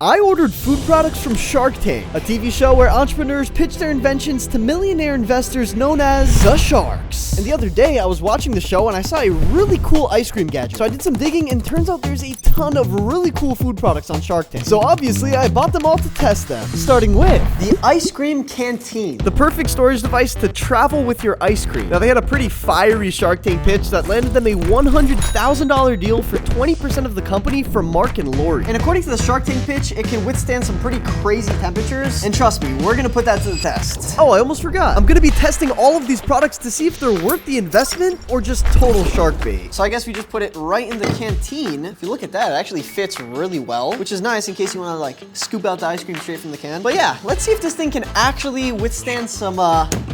I ordered food products from Shark Tank, a TV show where entrepreneurs pitch their inventions to millionaire investors known as the Sharks. And the other day, I was watching the show and I saw a really cool ice cream gadget. So I did some digging and turns out there's a ton of really cool food products on Shark Tank. So obviously, I bought them all to test them. Starting with the ice cream canteen, the perfect storage device to travel with your ice cream. Now, they had a pretty fiery Shark Tank pitch that landed them a $100,000 deal for 20% of the company from Mark and Lori. And according to the Shark Tank pitch, it can withstand some pretty crazy temperatures. And trust me, we're gonna put that to the test. Oh, I almost forgot. I'm gonna be testing all of these products to see if they're worth the investment or just total shark bait. So I guess we just put it right in the canteen. If you look at that, it actually fits really well, which is nice in case you wanna like scoop out the ice cream straight from the can. But yeah, let's see if this thing can actually withstand some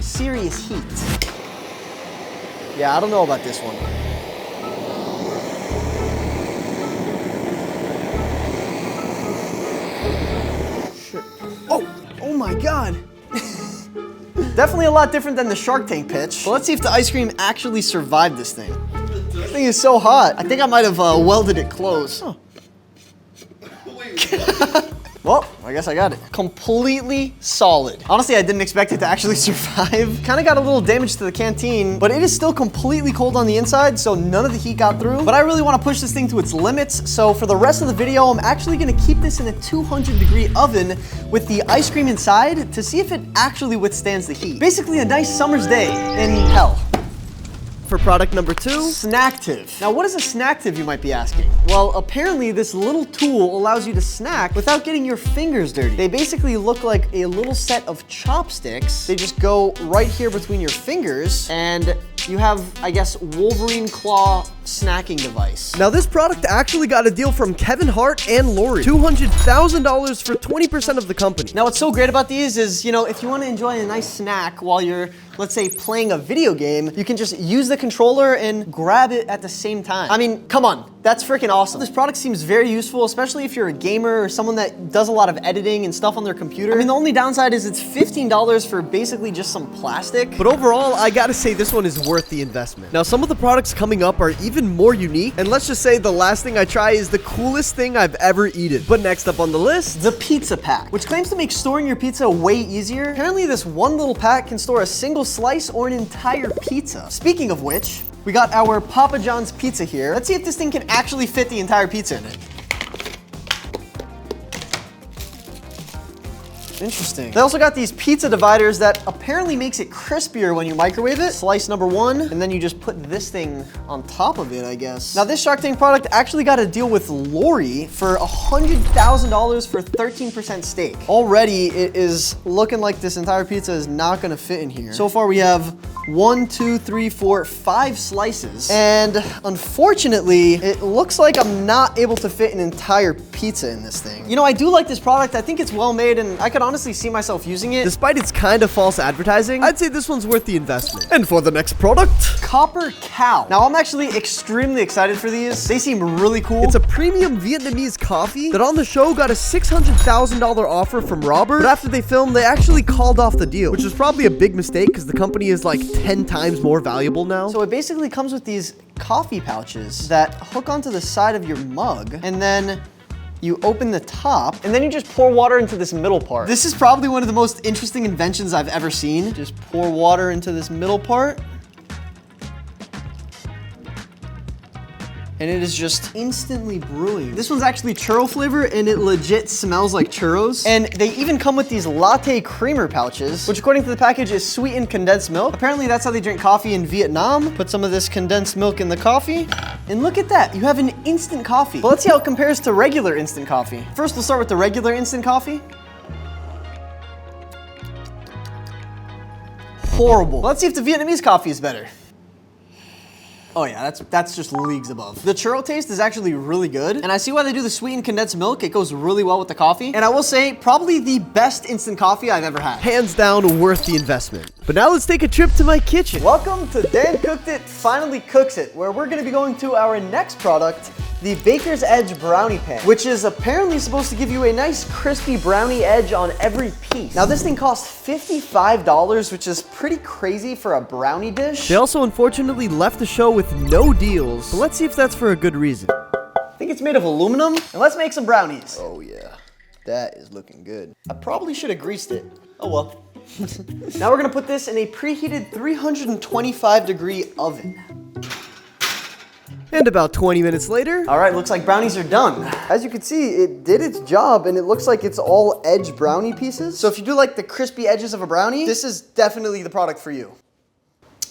serious heat. Yeah, I don't know about this one. Oh my God. Definitely a lot different than the Shark Tank pitch. But let's see if the ice cream actually survived this thing. This thing is so hot. I think I might have welded it closed. Huh. Well, I guess I got it. Completely solid. Honestly, I didn't expect it to actually survive. Kind of got a little damage to the canteen, but it is still completely cold on the inside, so none of the heat got through. But I really want to push this thing to its limits, so for the rest of the video, I'm actually going to keep this in a 200-degree oven with the ice cream inside to see if it actually withstands the heat. Basically, a nice summer's day in hell. For product number 2, snactiv. Now, what is a snactiv, you might be asking? Well, apparently this little tool allows you to snack without getting your fingers dirty. They basically look like a little set of chopsticks. They just go right here between your fingers, and you have, I guess, Wolverine claw snacking device. Now, this product actually got a deal from Kevin Hart and Lori. $200,000 for 20% of the company. Now, what's so great about these is, you know, if you want to enjoy a nice snack while you're, let's say, playing a video game, you can just use the controller and grab it at the same time. I mean, come on, that's freaking awesome. This product seems very useful, especially if you're a gamer or someone that does a lot of editing and stuff on their computer. I mean, the only downside is it's $15 for basically just some plastic. But overall, I gotta say this one is worth the investment. Now, some of the products coming up are even more unique, and let's just say the last thing I try is the coolest thing I've ever eaten. But next up on the list, the pizza pack, which claims to make storing your pizza way easier. Apparently, this one little pack can store a single slice or an entire pizza. Speaking of which, we got our Papa John's pizza here. Let's see if this thing can actually fit the entire pizza in it. Interesting. They also got these pizza dividers that apparently makes it crispier when you microwave it. Slice number 1, and then you just put this thing on top of it, I guess. Now, this Shark Tank product actually got a deal with Lori for $100,000 for 13% stake. Already, it is looking like this entire pizza is not gonna fit in here. So far, we have 1, 2, 3, 4, 5 slices. And unfortunately, it looks like I'm not able to fit an entire pizza in this thing. You know, I do like this product. I think it's well made, and I could honestly see myself using it. Despite its kind of false advertising, I'd say this one's worth the investment. And for the next product, Copper Cow. Now, I'm actually extremely excited for these. They seem really cool. It's a premium Vietnamese coffee that on the show got a $600,000 offer from Robert, but after they filmed, they actually called off the deal, which was probably a big mistake because the company is like 10 times more valuable now. So it basically comes with these coffee pouches that hook onto the side of your mug, and then you open the top, and then you just pour water into this middle part. This is probably one of the most interesting inventions I've ever seen. Just pour water into this middle part. And it is just instantly brewing. This one's actually churro flavor, and it legit smells like churros. And they even come with these latte creamer pouches, which according to the package is sweetened condensed milk. Apparently that's how they drink coffee in Vietnam. Put some of this condensed milk in the coffee, and look at that, you have an instant coffee. But let's see how it compares to regular instant coffee. First, we'll start with the regular instant coffee. Horrible. Let's see if the Vietnamese coffee is better. Oh yeah, that's just leagues above. The churro taste is actually really good, and I see why they do the sweetened condensed milk. It goes really well with the coffee, and I will say, probably the best instant coffee I've ever had. Hands down, worth the investment. But now let's take a trip to my kitchen. Welcome to DanCookedIt Finally Cooks It, where we're gonna be going to our next product, the Baker's Edge brownie pan, which is apparently supposed to give you a nice crispy brownie edge on every piece. Now, this thing costs $55, which is pretty crazy for a brownie dish. They also unfortunately left the show with no deals, but let's see if that's for a good reason. I think it's made of aluminum, and let's make some brownies. Oh yeah. That is looking good. I probably should have greased it. Oh well. Now we're gonna put this in a preheated 325-degree oven. And about 20 minutes later, all right, looks like brownies are done. As you can see, it did its job and it looks like it's all edge brownie pieces. So if you do like the crispy edges of a brownie, this is definitely the product for you.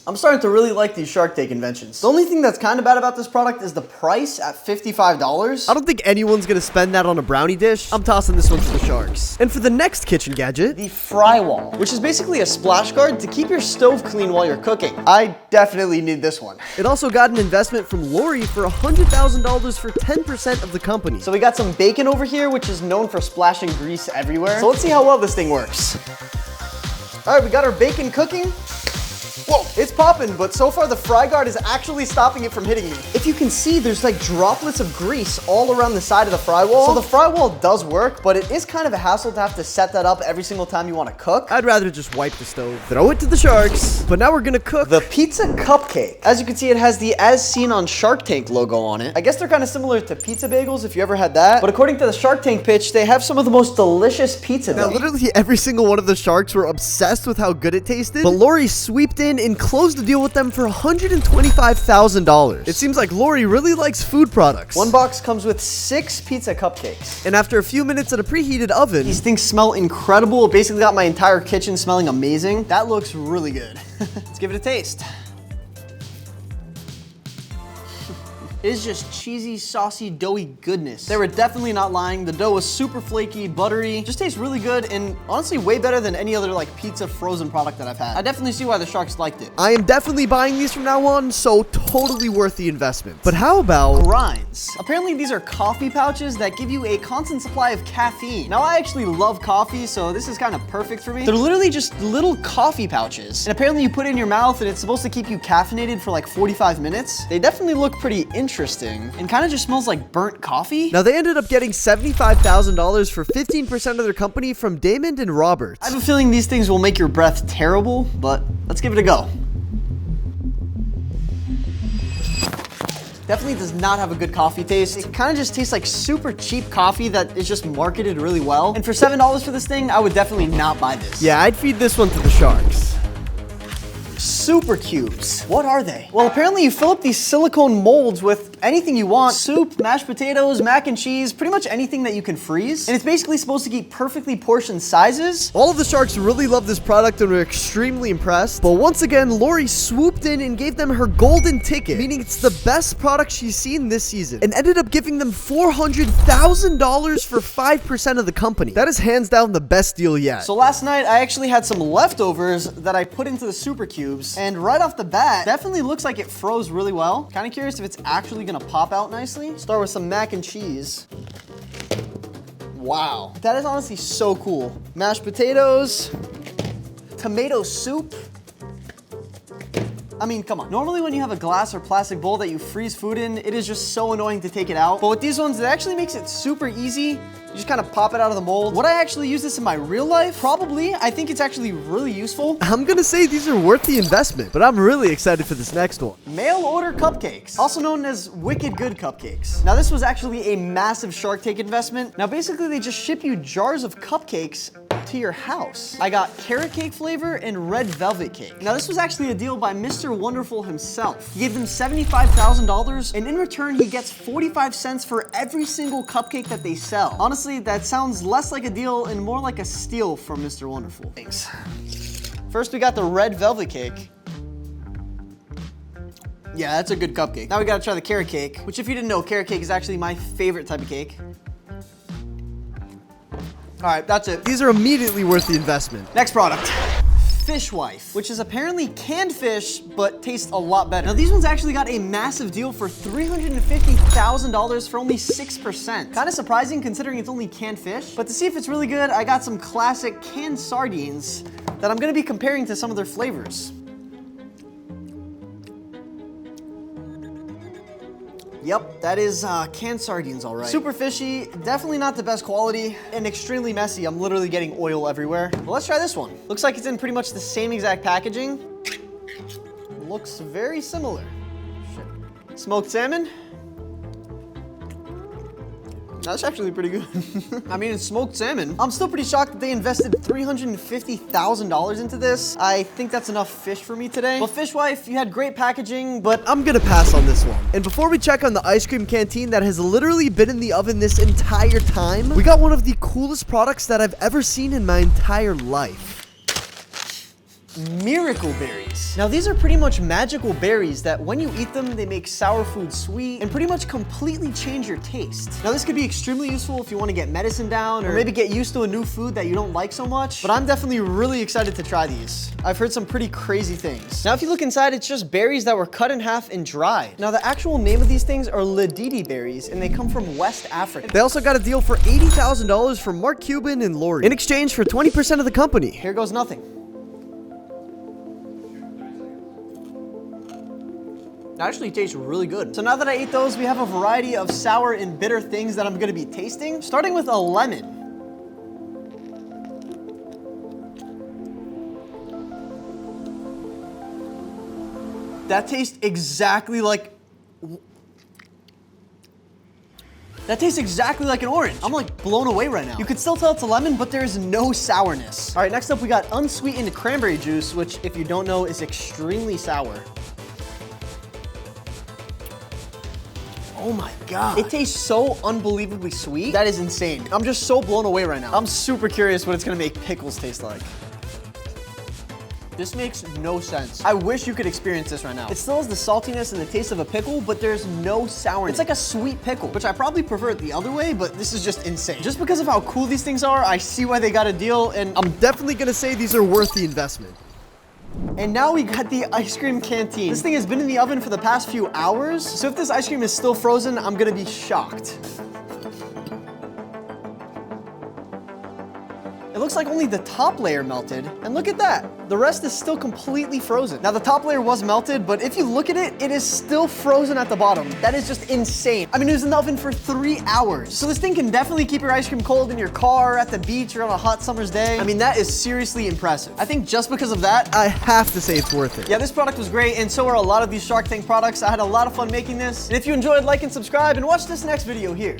I'm starting to really like these Shark Tank inventions. The only thing that's kind of bad about this product is the price at $55. I don't think anyone's gonna spend that on a brownie dish. I'm tossing this one to the sharks. And for the next kitchen gadget, the fry wall, which is basically a splash guard to keep your stove clean while you're cooking. I definitely need this one. It also got an investment from Lori for $100,000 for 10% of the company. So we got some bacon over here, which is known for splashing grease everywhere. So let's see how well this thing works. All right, we got our bacon cooking. Whoa, it's popping, but so far the fry guard is actually stopping it from hitting me. If you can see, there's like droplets of grease all around the side of the fry wall. So the fry wall does work, but it is kind of a hassle to have to set that up every single time you want to cook. I'd rather just wipe the stove, throw it to the sharks. But now we're gonna cook the pizza cupcake. As you can see, it has the As Seen on Shark Tank logo on it. I guess they're kind of similar to pizza bagels if you ever had that. But according to the Shark Tank pitch, they have some of the most delicious pizza. Now, literally every single one of the sharks were obsessed with how good it tasted. But Lori sweeped in and closed the deal with them for $125,000. It seems like Lori really likes food products. One box comes with 6 pizza cupcakes. And after a few minutes in a preheated oven, these things smell incredible. It basically got my entire kitchen smelling amazing. That looks really good. Let's give it a taste. It is just cheesy, saucy, doughy goodness. They were definitely not lying. The dough was super flaky, buttery, just tastes really good, and honestly way better than any other like pizza frozen product that I've had. I definitely see why the sharks liked it. I am definitely buying these from now on, so totally worth the investment. But how about grinds? Apparently these are coffee pouches that give you a constant supply of caffeine. Now I actually love coffee, so this is kind of perfect for me. They're literally just little coffee pouches, and apparently you put it in your mouth and it's supposed to keep you caffeinated for like 45 minutes. They definitely look pretty interesting and kind of just smells like burnt coffee. Now they ended up getting $75,000 for 15% of their company from Damon and Robert. I have a feeling these things will make your breath terrible, but let's give it a go. Definitely does not have a good coffee taste. It kind of just tastes like super cheap coffee that is just marketed really well. And for $7 for this thing, I would definitely not buy this. Yeah, I'd feed this one to the sharks. Super cubes. What are they? Well, apparently you fill up these silicone molds with anything you want. Soup, mashed potatoes, mac and cheese, pretty much anything that you can freeze. And it's basically supposed to keep perfectly portioned sizes. All of the sharks really love this product and were extremely impressed. But once again, Lori swooped in and gave them her golden ticket, meaning it's the best product she's seen this season, and ended up giving them $400,000 for 5% of the company. That is hands down the best deal yet. So last night, I actually had some leftovers that I put into the super cubes. And right off the bat, definitely looks like it froze really well. Kind of curious if it's actually gonna pop out nicely. Start with some mac and cheese. Wow, that is honestly so cool. Mashed potatoes, tomato soup. I mean, come on. Normally when you have a glass or plastic bowl that you freeze food in, it is just so annoying to take it out. But with these ones, it actually makes it super easy. You just kind of pop it out of the mold. Would I actually use this in my real life? Probably. I think it's actually really useful. I'm gonna say these are worth the investment, but I'm really excited for this next one. Mail order cupcakes, also known as Wicked Good cupcakes. Now this was actually a massive Shark Tank investment. Now basically they just ship you jars of cupcakes to your house. I got carrot cake flavor and red velvet cake. Now this was actually a deal by Mr. Wonderful himself. He gave them $75,000 and in return he gets 45 cents for every single cupcake that they sell. Honestly, that sounds less like a deal and more like a steal from Mr. Wonderful. Thanks. First we got the red velvet cake. Yeah, that's a good cupcake. Now we gotta try the carrot cake, which if you didn't know, carrot cake is actually my favorite type of cake. All right, that's it. These are immediately worth the investment. Next product. Fish Wife, which is apparently canned fish, but tastes a lot better. Now these ones actually got a massive deal for $350,000 for only 6%. Kind of surprising considering it's only canned fish, but to see if it's really good, I got some classic canned sardines that I'm gonna be comparing to some of their flavors. Yep, that is canned sardines, all right. Super fishy, definitely not the best quality, and extremely messy. I'm literally getting oil everywhere. Well, let's try this one. Looks like it's in pretty much the same exact packaging. Looks very similar. Shit. Smoked salmon. That's actually pretty good. I mean, it's smoked salmon. I'm still pretty shocked that they invested $350,000 into this. I think that's enough fish for me today. Well, Fish Wife, you had great packaging, but I'm gonna pass on this one. And before we check on the ice cream canteen that has literally been in the oven this entire time, we got one of the coolest products that I've ever seen in my entire life. Miracle berries. Now these are pretty much magical berries that when you eat them, they make sour food sweet and pretty much completely change your taste. Now this could be extremely useful if you want to get medicine down or maybe get used to a new food that you don't like so much, but I'm definitely really excited to try these. I've heard some pretty crazy things. Now if you look inside, it's just berries that were cut in half and dried. Now the actual name of these things are Ladidi berries and they come from West Africa. They also got a deal for $80,000 from Mark Cuban and Lori in exchange for 20% of the company. Here goes nothing. It actually tastes really good. So now that I ate those, we have a variety of sour and bitter things that I'm gonna be tasting, starting with a lemon. That tastes exactly like an orange. I'm like blown away right now. You can still tell it's a lemon, but there's no sourness. All right, next up we got unsweetened cranberry juice, which if you don't know is extremely sour. Oh my God. It tastes so unbelievably sweet. That is insane. I'm just so blown away right now. I'm super curious what it's gonna make pickles taste like. This makes no sense. I wish you could experience this right now. It still has the saltiness and the taste of a pickle, but there's no sourness. It's like a sweet pickle, which I probably prefer it the other way, but this is just insane. Just because of how cool these things are, I see why they got a deal, and I'm definitely gonna say these are worth the investment. And now we got the ice cream canteen. This thing has been in the oven for the past few hours, so if this ice cream is still frozen, I'm gonna be shocked. It looks like only the top layer melted, and look at that. The rest is still completely frozen. Now the top layer was melted, but if you look at it, it is still frozen at the bottom. That is just insane. I mean, it was in the oven for 3 hours. So this thing can definitely keep your ice cream cold in your car, at the beach, or on a hot summer's day. I mean, that is seriously impressive. I think just because of that, I have to say it's worth it. Yeah, this product was great, and so are a lot of these Shark Tank products. I had a lot of fun making this. And if you enjoyed, like and subscribe, and watch this next video here.